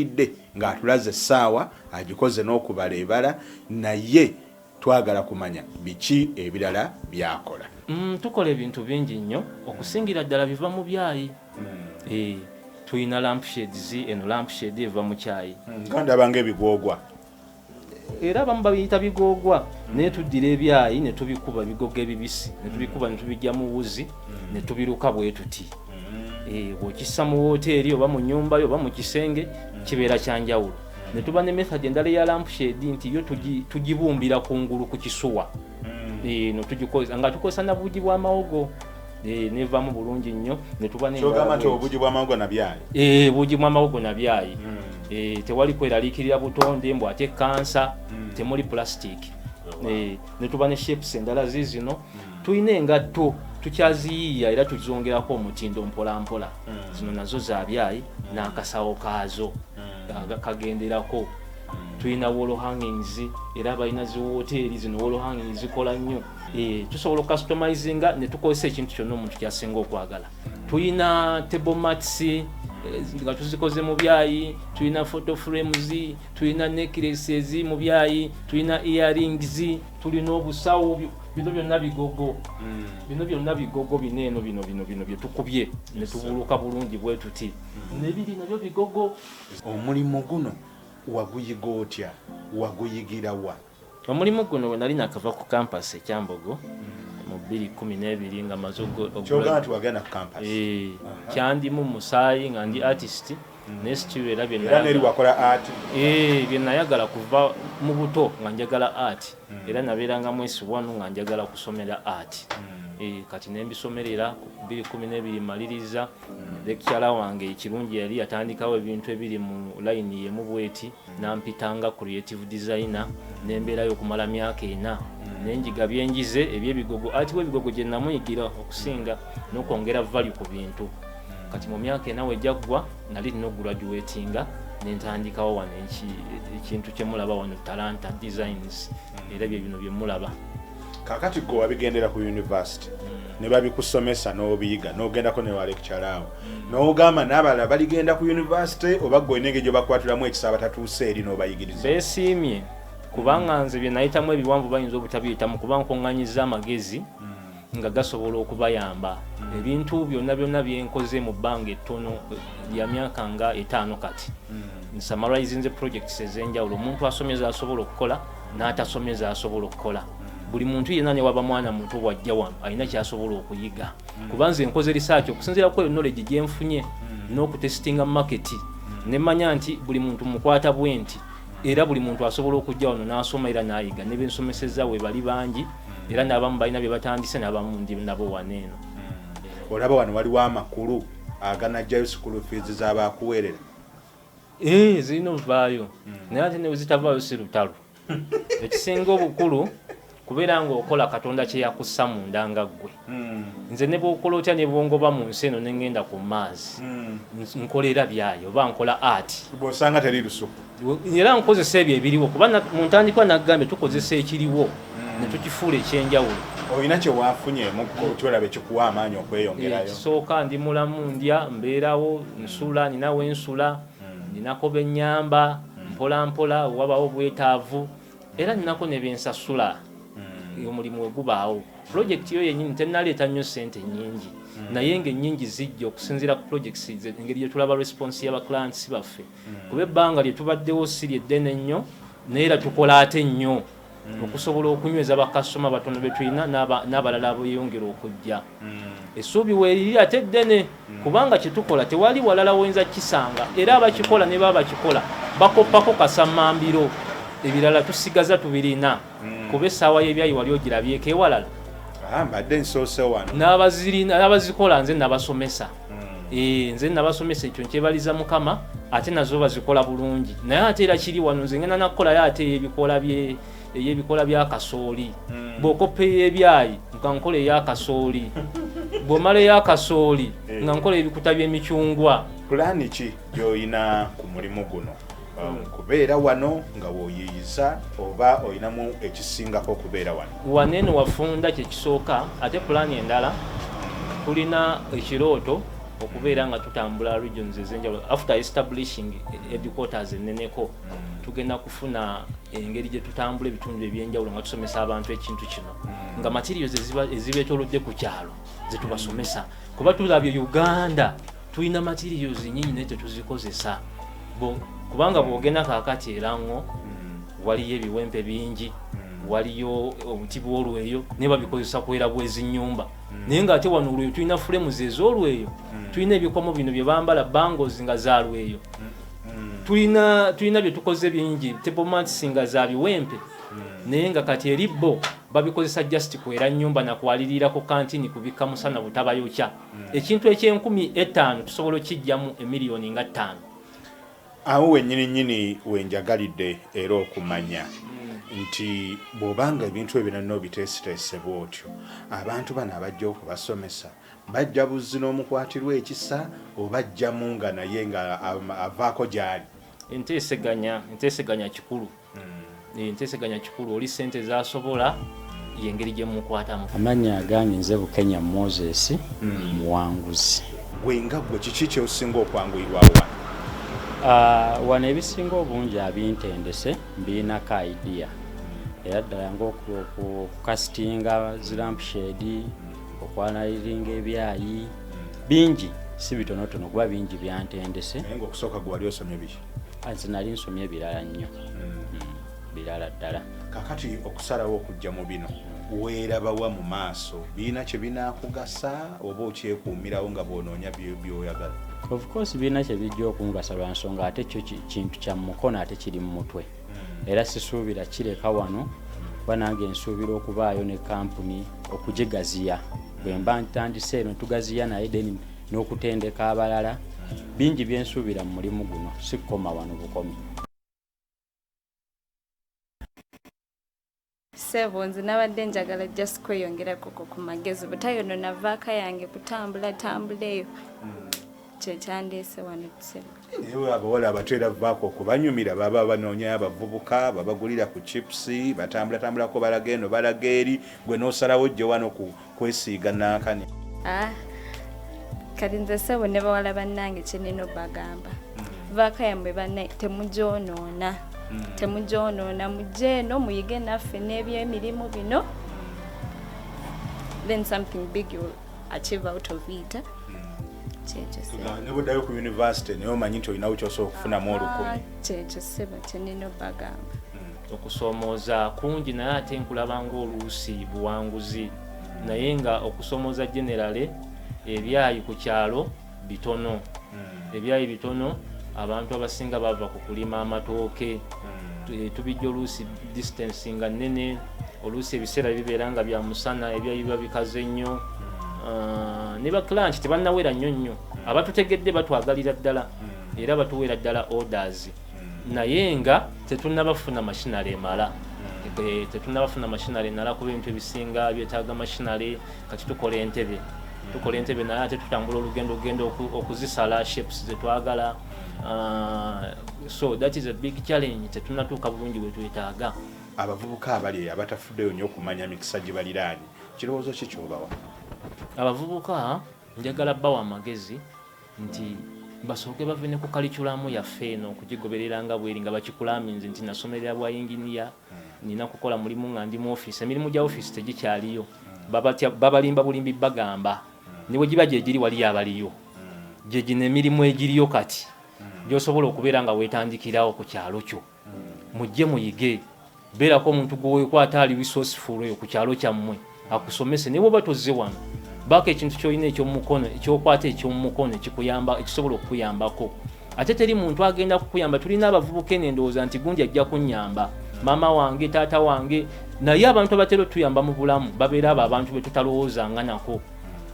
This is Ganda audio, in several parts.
ide ng'atulaze essaawa agikoze n'okubala ebala naye twagala kumanya biki ebirala byakola. Tukola ebintu bingi nnyo okusingira ddala biva mu byayi. Tuyina lampshades eno lampshade eva mu kyayi. Ndaba ng'ebigoogwa. Era abamu babiyita bigoogwa naye tuddira ebyayi ne tubikuba bigogo ebibisi ne tubikuba ne tubijja mu wuzi ne tubiruka bwe tuti. Bw'okissa mu woteeri oba mu nnyumba yo oba mu kisenge kibeera kyanjawulo. Ne tuba ne method endala ya lampshade nti yo tugibumbira kungulu ku kisuwa. No tugikozesa nga tukozesa na bugi bwa mawogo. Nevamu bulungi nnyo ne tuba ne kyogamba nti obugi bwa mawogo na byayi. Bugi bwa mawogo na byayi. Tewali kweraliikirira butonde mbw ate kansa temuli plastic. Ne tuba ne shapes endala zizino tuyina engatto tukyaziyiya era tuzongerako omutindo mpola mpola. Zino nazo za byayi n'akasawo kaazo kagenderako. Tuyina wall hangings era balina zi hoteeri zino wall hangings zikola nnyo. Tusobola customizinga ne tukozesa ekintu kyonna omuntu kyasinga okwagala. Tuyina table mats nga tuzikoze mu byayi, tuyina photo frames, tuyina necklaces mu byayi, tuyina earrings, tulina obusawo bino byonna bigogo. Bino byonna bigogo bineeno bino bye tukubye ne tubuluka bulungi bwe tuti. Ne biri nabyo bigogo. Omulimu guno waguyiga otya? Waguyigira wa? Omulimu guno we nali nakava ku campus e Kyambogo mu 2012 nga mazogo kyogamba nti wagenda ku campus. Kyandimu musaayi nga ndi artist ne studio era era neri wakola art. Bye nayagala kuva mu buto nga njagala art era nabeeranga mwesi wanu nga njagala kusomera art. Kati nembisomerera 2012 maliriza lecturer wange ekirungi yali yatandikawo ebintu ebiri mu line yemu bweti nampitanga creative designer nembeerayo okumala myaka 4 nenjiga byenjize ebyebigogo ati webigogo gye namuyigira okusinga n'okwongera value ku bintu. Kati mu myaka 4 wejjaggwa nali no graduatinga nentandikawo wano ekintu kyemulaba wano talanta designs era bye bino byemulaba. Kakati go wabigendera ku university ne babikusomesa n'obiyiga n'ogendako ne wa lecturer awo n'ogamba n'abalala baligenda ku university oba gwe nenge gye bakwatiramu ekisa batatuuse eri n'obayigiriza. Beesiimye kubanga nze bye nayitamu ebiwanvu bayinza obutabiyitamu kuba nkonganyiza amagezi nga gasobola okubayamba. Ebintu byonna byenkoze mu bbanga ettono lya myaka nga 5 kati. Nsummarizing projects ez'enjawulo omuntu asomeza asobola okukola n'atasomeza asobola okukola. Buli muntu yenna ne waba mwana muto wajja wano alina kyasobola okuyiga. Kubanze enkoze research okusinziira ku knowledge gye nfunye n'okutestinga market ne manya nti buli muntu mukwata bwenti era buli muntu asobola okujja wano n'asoma era n'ayiga ne bensomeseza we bali bangi era n'abamu balina bye batandise n'abamu ndi nabo waneeno. Olaba wano waliwo amakulu aganajjayo school fees z'abakuweerera. Zirina ovaayo naye ate ne zitavaayo si lutalo. Ekisinga obukulu kubeera ng'okola Katonda kye yakussa munda nga ggwe. Nze ne bw'okola otya ne bw'ongoba mu nsi eno ne ngenda ku maazi nkolera byayo oba nkola art. Bw'osanga teri lusuku. Era nkozesa ebyo ebiriwo kuba mu ntandikwa nagambye tukozesa ekiriwo ne tukifuula ekyenjawulo. Olina kye waafunyemu kyolaba ekikuwa amaanyi okweyongerayo. Ekisooka ndi mulamu ndya mbeerawo nsula ninawo ensula ninako bennyamba mpola mpola wabawo bwetaavu era ninako ne bensasula. Omulimu ogubaawo. Project yo yennyini tennaleeta nnyo ssente nnyingi naye ng'ennyingi zijja okusinziira ku projects engeri gye tulaba response y'aba clients baffe. Kuba ebbanga lye tubaddewo si lyeddene nnyo naye era tukola ate nnyo okusobola okunyweza bakasitoma batono be tulina n'abalala abeeyongera okujja. Essuubi weeriri ate ddene kubanga kye tukola tewali walala woyinza kisanga era abakikola ne baba bakikola bakoppako kasammambiro ebirala tusigaza tubirina. Kuba essaawa y'ebyayi wali ogirabyeko ewalala. Mbadde nsoose wano. N'abazikola nze nabasomesa. Nze nabasomesa ekyo nkyebaliza Mukama ate nazo bazikola bulungi. Naye ate era kiri wano nze ngenda nakukolayo ate ey'ebikola bya kasooli. Bw'okoppa ey'ebyayi nga nkola ey'akasooli. Bw'omala ey'akasooli nga nkola ebikuta by'emicungwa. Pulaani ki gy'olina ku mulimu guno? Kubeera wano nga woyiyiza oba olinamu ekisingako okubeera wano? Waneeno wafunda kye kisooka ate pulaani endala tulina ekirooto okubeera nga tutambula regions ezenjawulo after establishing headquarters eneneko tugenda kufuna engeri gye tutambula ebitundu ebyenjawulo nga tusomesa abantu ekintu kino nga materials ezibeetolodde ku kyalo zetubasomesa kuba tulabye Uganda tulina materials nyingi naye tetuzikozesa kubanga bw'ogenda kaakati erango waliyo ebiwempe bingi waliyo obuti bw'olweyo naye babikozesa kuwera bwezi nnyumba naye ng'ate wano olweyo tulina frames ez'olweyo tulina ebikomo bino bye bambala bangles nga za lweyo tulina bye tukoze bingi table mats nga za biwempe naye nga kati eribbo babikozesa just kuwera nnyumba na kwalirira ku kantini kubika musana butabayokya ekintu eky'5,000 tusobola okijjamu emiliyoni nga 5 awo wennyini wenjagalidde era okumanya nti bw'obanga ebintu ebyo nno biteesiteese bw'otyo abantu bano abajja okubasomesa bajja buzzi n'omukwatirwa ekisa obajjamu nga naye nga avaako gy'ali enteeseganya kikulu enteeseganya kikulu oli ssente zasobola yengeri gye mukwatamu amannya agange nze Bukenya Moses muwanguzi gwenga gwe kiki kyosinga okwanguyirwawo wano ebisinga obungi abintendese mbiinako idea era ddala ng'okukasitinga zilampshade okwanaliringa ebyayi bingi si bitonotono kuba bingi byantendese naye ng'okusooka gwe wali osomye biki nze nali nsomye ebirala nnyo birala ddala kakati okusalawo okujja mu bino weerabawa mu maaso biina kye binaakugasa oba okyekuumirawo nga bw'onoonya by'oyagala of course biina kye bijja okungasa lwa nsonga ate kyo kintu kya mukono ate kiri mu mutwe era sisuubira kireka wano kuba nange nsuubira okubaayo ne kampuni okugigaziya bwe mba ntandise eno tugaziya naye deni n'okutendeka abalala bingi byensuubira mu mulimu guno si kukoma wano bukomi Sebo nze nabadde njagala just kweyongerako ku magezi butayonona vaaka yange kutambula eyo kyekyandeese wano tusebo ewe abawala abatwera vaako okubanyumira baba banoonya abavubuka babagulira ku chips batambulatambulako balaga eno balaga eri gwe n'osalawo gye wano kwesiiga naakane kati nze sebo ne bawala bannange kyenina obagamba vaaka yammwe banne temugyonoona temugyonoona mujje eno muyige naffe n'ebyemirimu bino then something big you'll achieve out of it ne buddayo ku university naye omanyi nti olinawo kyosobola okufunamu olukumi kyekyo sebo kyenina obagamba okusoomooza kungi naye ate nkulaba ng'oluusi buwanguzi naye nga okusomooza generale ebyayi ku kyalo bitono ebyayi bitono abantu abasinga bava ku kulima amatooke tubijja oluusi distance nga nnene oluusi ebiseera bibeera nga bya musana ebyayi biba bikaze nnyo ne baklanch tebannawera nnyo abatutegedde batwagalira ddala era batuweera ddala orders naye nga tetunnabafuna mashinale emala tetunnabafuna mashinale enala kuba ebintu ebisinga byetaaga mashinale kati tukola entebe naye ate tutambula olugendo okuzisala shapes zetwagala so that is a big challenge tetunnatuuka bulungi bwe twetaaga abavubuka abali abatafuddeyo nnyo okumanya mikisa gye baliraani kirowoozo ki kyobawa abavubuka njagala bbawa amagezi nti basooke bave ne ku kalikulamu yaffe eno okugigoberera nga bweri nga bakikulaminze nti nasomerera bwa yinginiya nina kukola mulimu nga ndi mu office emirimu gya office tegikyaliyo babalimba bulimbi bagamba niwe giba gyegiri waliyo abaliyo gyegino emirimu egiriyo kati gyosobola okubeera nga weetandikirawo ku kyalo kyo mujje muyige beerako omuntu gwewekwata ali resourceful eyo ku kyalo kyammwe akusomese naye bwoba tozze wano baako ekintu kyolina ekyomukono ekyokwata ekyomumukono ekikuyamba ekisobola okukuyambako ate teri muntu agenda kukuyamba tulina abavubuka eno endowooza nti gundi ajja kunnyamba maama wange taata wange naye abantu abatera otuyamba mu bulamu babeera abo abantu be tutalowoozanga nako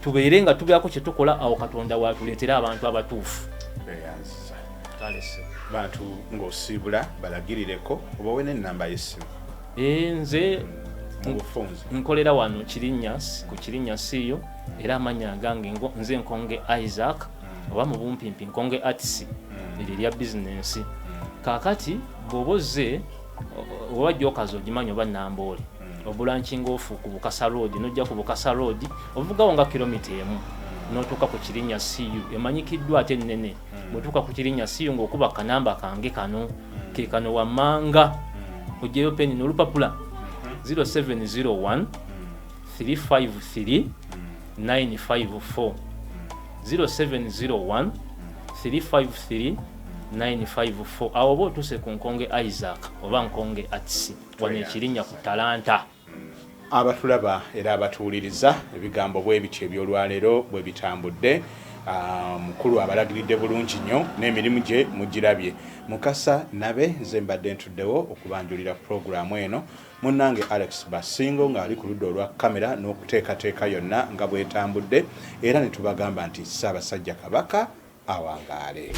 tubeere nga tubeako kye tukola awo katonda watuleetera abantu abatuufu bantu ng'osiibula balagirireko obawe n'ennamba y'essimu nze mubufunze nkolera wano ku Kirinnyas iyo era amannya agange nze Nkonge Isaac oba mu bumpimpi Nkonge Arts eryo lya bizinensi kaakati bw'oba ozze oba jjokazi ogimanyi oba Namboole obulanchinga ofu ku Bukasa Road nojja ku Bukasa Road ovugawo nga kilomita emu n'otuuka ku kirinnya siyu emanyikiddwa ate ennene bw'otuuka ku kirinnya siyu ng'okuba kanamba kange kano ke kano wammanga ojjayo peni n'olupapula 0701 353 954 0701 353 954 awo oba otuuse ku nkonge Isaac oba nkonge Atisi wano ekirinnya ku Talanta. Abatulaba era abatuuliriza ebigambo bwe bityo ebyolwaleero bwe bitambudde mukulu abalagiridde bulungi nnyo n'emirimu gye mugirabye. Mukasa nabe nze mbadde ntuddewo okubanjulira puroguramu eno munnange Alex Basingo ng'ali ku ludda olwa kamera n'okuteekateeka yonna nga bwetambudde era ne tubagamba nti Ssaabasajja Kabaka awangaale.